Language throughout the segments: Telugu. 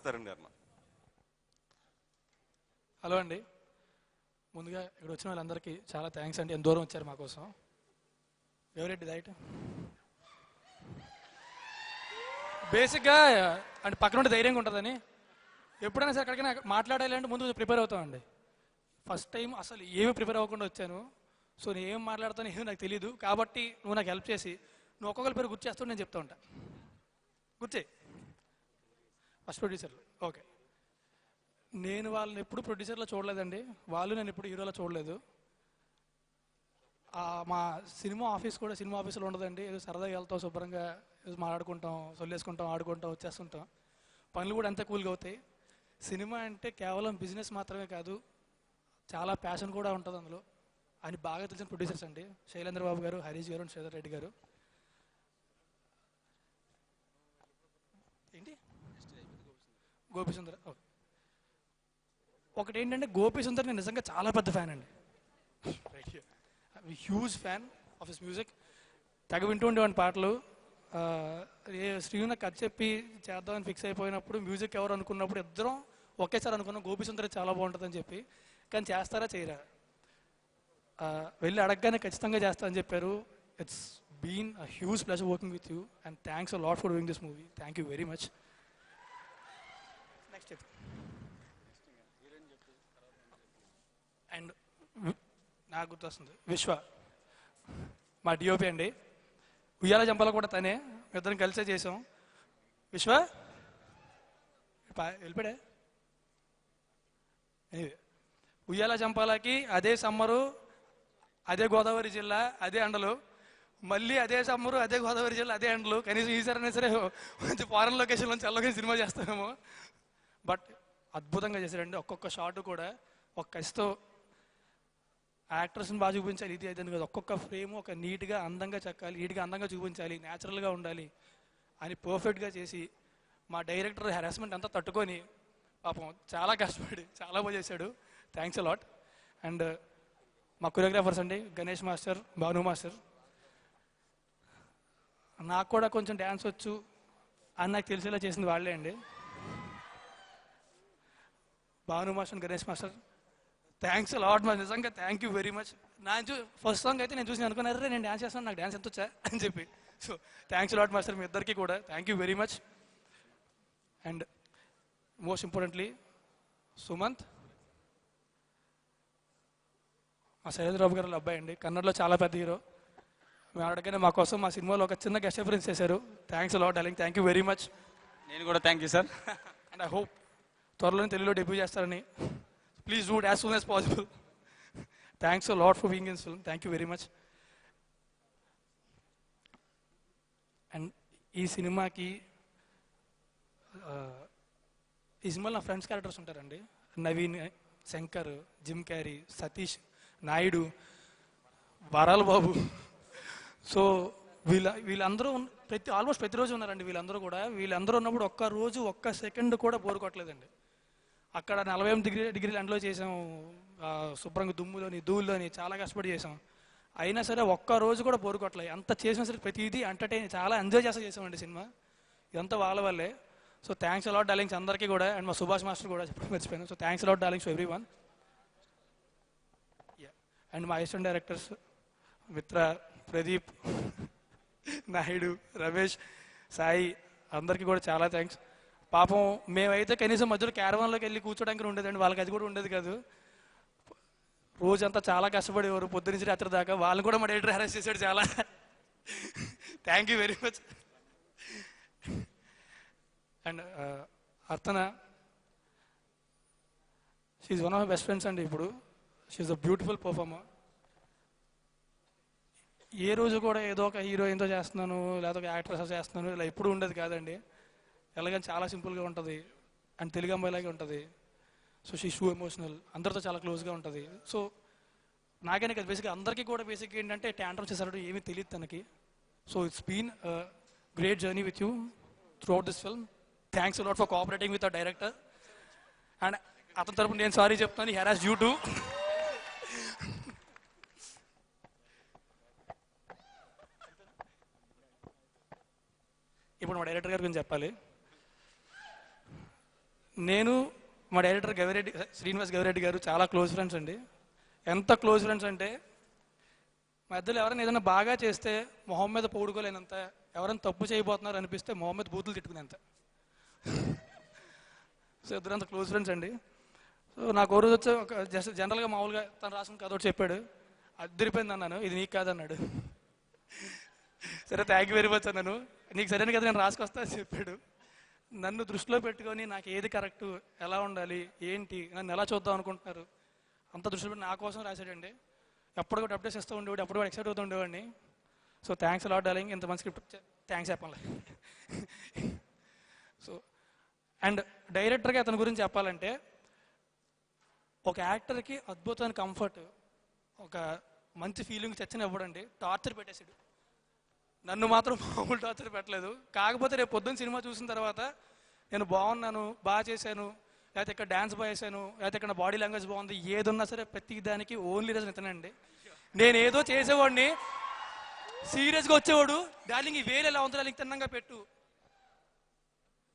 తరుణ్ గారు. హలో అండి, ముందుగా ఇక్కడ వచ్చిన వాళ్ళందరికీ చాలా థ్యాంక్స్ అండి. ఎంత దూరం వచ్చారు మా కోసం. ఎవరెడ్డి రైట్ బేసిక్గా అంటే పక్కన ఉంటే ధైర్యంగా ఉంటుందని ఎప్పుడైనా సరే ఎక్కడికైనా మాట్లాడాలి అంటే ముందు ప్రిపేర్ అవుతామండి. ఫస్ట్ టైం అసలు ఏమి ప్రిపేర్ అవ్వకుండా వచ్చాను. సో నేను ఏం మాట్లాడతాను ఏమీ నాకు తెలియదు. కాబట్టి నువ్వు నాకు హెల్ప్ చేసి నువ్వు ఒక్కొక్కరి పేరు గుర్తు చేస్తావు, నేను చెప్తా ఉంటా. గుర్తే ఫస్ట్ ప్రొడ్యూసర్లు. ఓకే, నేను వాళ్ళని ఎప్పుడు ప్రొడ్యూసర్లో చూడలేదండి, వాళ్ళు నేను ఎప్పుడు హీరోలో చూడలేదు. మా సినిమా ఆఫీస్ కూడా సినిమా ఆఫీసులో ఉండదండి. ఏదో సరదాగా వెళ్తాం, శుభ్రంగా ఏదో మాట్లాడుకుంటాం, సొల్లేసుకుంటాం, ఆడుకుంటాం, వచ్చేస్తుంటాం. పనులు కూడా అంతే కూల్గా అవుతాయి. సినిమా అంటే కేవలం బిజినెస్ మాత్రమే కాదు, చాలా ప్యాషన్ కూడా ఉంటుంది అందులో అని బాగా తెలిసిన ప్రొడ్యూసర్స్ అండి. శైలేంద్ర బాబు గారు, హరీష్ గారు, శ్రీధర్ రెడ్డి గారు. ఏంటి గోపి సుందర్. ఓకే, ఒకటి ఏంటంటే గోపి సుందర్ నేను నిజంగా చాలా పెద్ద ఫ్యాన్ అండి. Huge fan of his music. తెగ వింటూ ఉండేవాడిని పాటలు. శ్రీను కథ చెప్పి చేద్దామని ఫిక్స్ అయిపోయినప్పుడు మ్యూజిక్ ఎవరు అనుకున్నప్పుడు ఇద్దరం ఒకేసారి అనుకున్నాం గోపి సుందర్ చాలా బాగుంటుందని చెప్పి. కానీ చేస్తారా చేయరా, వెళ్ళి అడగగానే ఖచ్చితంగా చేస్తా అని చెప్పారు. It's been a huge pleasure working with you and thanks a lot for doing this movie. Thank you very much. Next and నాకు గుర్తొస్తుంది విశ్వ, మా డిఓపి అండి. ఉయ్యాల జంపాల కూడా తనే, ఇద్దరం కలిసే చేసాం. విశ్వ వెళ్ళిపోయాడే. ఉయ్యాల జంపాలకి అదే సమ్మరు, అదే గోదావరి జిల్లా, అదే ఎండలు, మళ్ళీ అదే సమ్మరు, అదే గోదావరి జిల్లా, అదే ఎండలు. కనీసం ఈసారైనా సరే మంచి ఫారెన్ లొకేషన్లో చల్లగా సినిమా చేస్తామేమో. బట్ అద్భుతంగా చేశారండి. ఒక్కొక్క షాట్ కూడా ఒక కసితో యాక్టర్స్ని బాగా చూపించాలి. ఇది అయితే కదా, ఒక్కొక్క ఫ్రేమ్ ఒక నీట్గా అందంగా చెక్కాలి, నీట్గా అందంగా చూపించాలి, న్యాచురల్గా ఉండాలి అని పర్ఫెక్ట్గా చేసి మా డైరెక్టర్ హెరాస్మెంట్ అంతా తట్టుకొని పాపం చాలా కష్టపడి చాలా బాగా చేశాడు. Thanks a lot. అండ్ మా కొరియోగ్రాఫర్స్ అండి, గణేష్ మాస్టర్, భాను మాస్టర్. నాకు కూడా కొంచెం డ్యాన్స్ వచ్చు అని నాకు తెలిసేలా చేసింది వాళ్ళే అండి. Bhanu master, Ganesh master, thanks lot మా, నిజంగా thank you very much. First song అయితే నేను చూసి అనుకున్నారే నేను డ్యాన్స్ చేస్తాను, నాకు డ్యాన్స్ ఎంత వచ్చా అని చెప్పి. సో థ్యాంక్స్ లాట్ మాస్టర్, మీ ఇద్దరికి కూడా thank you very much. And most importantly Sumanth, మా శైలేంద్ర బాబు గారు అబ్బాయి అండి, కన్నడలో చాలా పెద్ద హీరో. మేము అడగగానే మా కోసం మా సినిమాలో ఒక చిన్న గెస్ట్ అపియరెన్స్ చేశారు. Thanks lot darling, thank you very much. నేను కూడా thank you sir. And I hope త్వరలోనే తెలుగులో డెబ్యూ చేస్తారని. Please do it as soon as possible. Thanks a lot for being in film. Thank you very much. And ఈ సినిమాకి నా ఫ్రెండ్స్ క్యారెక్టర్స్ ఉంటారండి. నవీన్, శంకర్, జిమ్ క్యారీ, సతీష్, నాయుడు, వరాల బాబు. సో వీళ్ళందరూ ఆల్మోస్ట్ ప్రతిరోజు ఉన్నారండి. వీళ్ళందరూ ఉన్నప్పుడు ఒక్క రోజు ఒక్క సెకండ్ కూడా బోర్ కొట్టలేదండి. అక్కడ 48 డిగ్రీల ఎండలో చేసాం, శుభ్రంగా దుమ్ములోని ధూళిలోని చాలా కష్టపడి చేసాం. అయినా సరే ఒక్క రోజు కూడా బోర్ కొట్టలేదు. ఎంత చేసినా సరే ప్రతిదీ ఎంటర్టైన్, చాలా ఎంజాయ్ చేసామండి సినిమా. ఇదంతా వాళ్ళ వల్లే. సో థ్యాంక్స్ అలాట్ డార్లింగ్స్ అందరికీ కూడా. అండ్ మా సుభాష్ మాస్టర్ కూడా చెప్పడం మర్చిపోయాను. So thanks a lot darlings to everyone. And మా అసిస్టెంట్ డైరెక్టర్స్ మిత్ర, ప్రదీప్, నాయుడు, రమేష్, సాయి, అందరికీ కూడా చాలా థ్యాంక్స్. పాపం మేమైతే కనీసం మధ్యలో క్యారవాన్లోకి వెళ్ళి కూర్చోడానికి ఉండేదండి, వాళ్ళకి అది కూడా ఉండేది కాదు. రోజంతా చాలా కష్టపడేవారు, పొద్దునుంచి రాత్రి దాకా. వాళ్ళని కూడా మా డైరెక్టర్ హెరాస్ చేశాడు చాలా. Thank you very much. And Arthana, she's one of my best friends అండి. ఇప్పుడు షీఈ్ అ బ్యూటిఫుల్ పర్ఫార్మర్. ఏ రోజు కూడా ఏదో ఒక హీరోయిన్తో చేస్తున్నాను లేదా ఒక యాక్ట్రెస్ చేస్తున్నాను ఇలా ఎప్పుడు ఉండేది కాదండి. ఎలాగని చాలా సింపుల్గా ఉంటుంది అండ్ తెలుగు అమ్మాయిలాగే ఉంటుంది. సో షీ షూ ఎమోషనల్, అందరితో చాలా క్లోజ్గా ఉంటుంది. సో నాకనే కదా బేసిక్గా అందరికీ కూడా బేసిక్ ఏంటంటే ట్యాంట్రమ్ చేశారు, ఏమీ తెలియదు తనకి. So it's been great journey with you throughout this film. Thanks a lot for cooperating with our director. And అతని తరపున నేను సారీ చెప్తాను, హీ హాస్ యూ టు. ఇప్పుడు మా డైరెక్టర్ గారి గురించి చెప్పాలి. నేను మా డైరెక్టర్ గవిరెడ్డి శ్రీనివాస్ గవిరెడ్డి గారు చాలా క్లోజ్ ఫ్రెండ్స్ అండి. ఎంత క్లోజ్ ఫ్రెండ్స్ అంటే మా ఇద్దరు ఎవరైనా ఏదైనా బాగా చేస్తే మొహం మీద పౌడుకోలేనంత, ఎవరైనా తప్పు చేయబోతున్నారు అనిపిస్తే మొహం మీద బూతులు తిట్టుకునేంత. సో ఇద్దరు అంత క్లోజ్ ఫ్రెండ్స్ అండి. సో నాకు ఒక రోజు వచ్చి ఒక జస్ట్ జనరల్గా మామూలుగా తను రాసిన కథ ఒకటి చెప్పాడు, అద్దరిపోయింది అన్నాను, ఇది నీకు కాదన్నాడు. సరే థ్యాంక్ యూ వెరీ మచ్ అన్నాను. నీకు సరైన కదా నేను రాసుకొస్తా అని చెప్పాడు. నన్ను దృష్టిలో పెట్టుకొని నాకు ఏది కరెక్ట్, ఎలా ఉండాలి, ఏంటి, నన్ను ఎలా చూద్దాం అనుకుంటున్నారు అంత దృష్టిలో పెట్టి నా కోసం రాశాడండి. ఎప్పటికప్పుడు అప్డేట్స్ ఇస్తూ ఉండేవాడు, ఎప్పుడు కూడా ఎక్సైట్ అవుతూ ఉండేవాడిని. సో థ్యాంక్స్ అలాట్ డార్లింగ్, ఇంత మంచి స్క్రిప్ట్ థ్యాంక్స్ చెప్పాలి. సో అండ్ డైరెక్టర్గా అతని గురించి చెప్పాలంటే ఒక యాక్టర్కి అద్భుతమైన కంఫర్ట్, ఒక మంచి ఫీలింగ్ చచ్చిన ఇవ్వడండి. టార్చర్ పెట్టేసాడు, నన్ను మాత్రం మామూలు టార్చర్ పెట్టలేదు. కాకపోతే రేపు పొద్దున్న సినిమా చూసిన తర్వాత నేను బాగున్నాను, బాగా చేశాను, లేకపోతే ఇక్కడ డ్యాన్స్ బాగా చేశాను, లేకపోతే ఇక్కడ బాడీ లాంగ్వేజ్ బాగుంది, ఏదున్నా సరే ప్రతి దానికి ఓన్లీ రీజన్ ఇతనండి. నేను ఏదో చేసేవాడిని, సీరియస్గా వచ్చేవాడు, డార్లింగ్ ఈ వేలు ఎలా ఉంది డార్లింగ్ తిన్నంగా పెట్టు.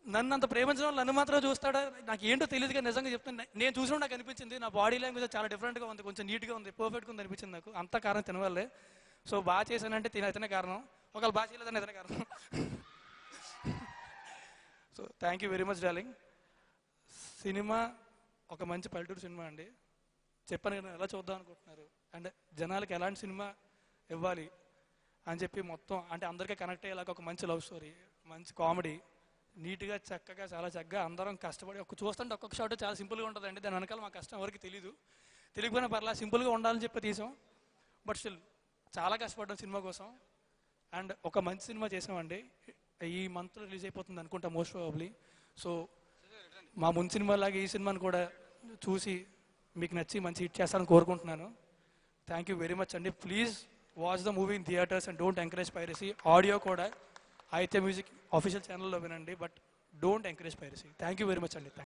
నన్ను అంత ప్రేమించడం వల్ల నన్ను మాత్రం చూస్తాడా నాకు ఏంటో తెలియదుగా, నిజంగా చెప్తాను. నేను చూసినప్పుడు నాకు అనిపించింది నా బాడీ లాంగ్వేజ్ చాలా డిఫరెంట్గా ఉంది, కొంచెం నీట్గా ఉంది, పర్ఫెక్ట్గా ఉంది అనిపించింది నాకు. అంత కారణం తినవాళ్ళే. సో బాగా చేశానంటే ఇతనే కారణం, ఒకవేళ బాగా చేయలేదని ఇతనే కారణం. So thank you very much darling. Cinema ఒక మంచి పల్లెటూరు సినిమా అండి. చెప్పాను కదా ఎలా చూద్దాం అనుకుంటున్నారు, అండ్ జనాలకి ఎలాంటి సినిమా ఇవ్వాలి అని చెప్పి మొత్తం అంటే అందరికీ కనెక్ట్ అయ్యేలాగా ఒక మంచి లవ్ స్టోరీ, మంచి కామెడీ, నీట్గా చక్కగా చాలా చక్కగా అందరం కష్టపడి చూస్తుంటే ఒక్కొక్క షాట్ చాలా సింపుల్గా ఉంటుందండి. దాని వెనకాల మా కష్టం ఎవరికి తెలియకపోయినా పర్లా, సింపుల్గా ఉండాలని చెప్పి తీసాం. బట్ స్టిల్ చాలా కష్టపడ్డాం సినిమా కోసం. అండ్ ఒక మంచి సినిమా చేసామండి. ఈ మంత్లో రిలీజ్ అయిపోతుంది అనుకుంటా మోస్ట్ ప్రాబబ్లీ. సో మా ముందు సినిమా లాగా ఈ సినిమాని కూడా చూసి మీకు నచ్చి మంచి హిట్ చేస్తారని కోరుకుంటున్నాను. థ్యాంక్ యూ వెరీ మచ్ అండి. Please watch the movie in theatres and don't encourage piracy. Audio కూడా అయితే మ్యూజిక్ ఆఫీషియల్ ఛానల్లో వినండి, but don't encourage piracy. Thank you very much అండి.